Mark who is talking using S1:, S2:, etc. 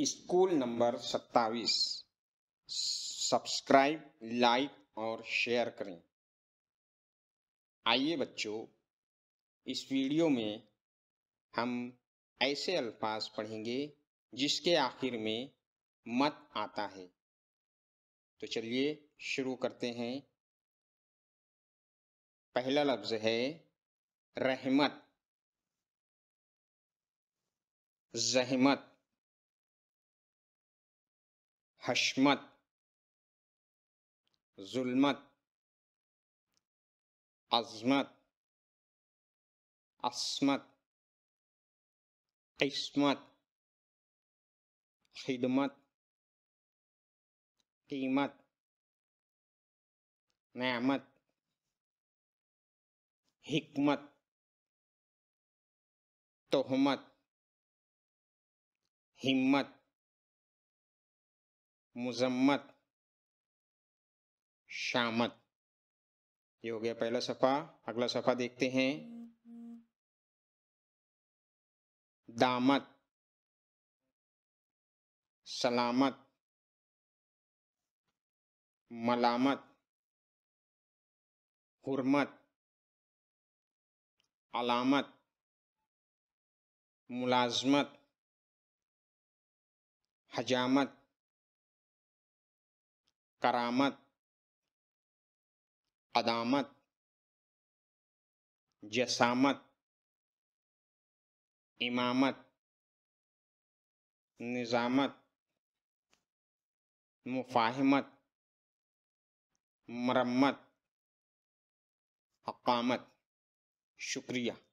S1: School number 27। Subscribe, like और share करें। आइए बच्चों, इस वीडियो में हम ऐसे अल्फाज पढ़ेंगे जिसके आखिर में मत आता है। तो चलिए शुरू करते हैं। पहला लफ्ज है रहमत, ज़हमत, हशमत, जुल्मत, अज़मत, अस्मत, किस्मत, खिदमत, कीमत, नेमत, हिकमत, तोहमत, हिम्मत, मुजम्मत, शामत। ये हो गया पहला सफ़ा। अगला सफ़ा देखते हैं। दामत, सलामत, मलामत, हुर्मत, अलामत, मुलाजमत, हजामत, करामत, अदामत, जसामत, इमामत, निजामत, मुफाहिमत, मरम्मत, हकामत। शुक्रिया।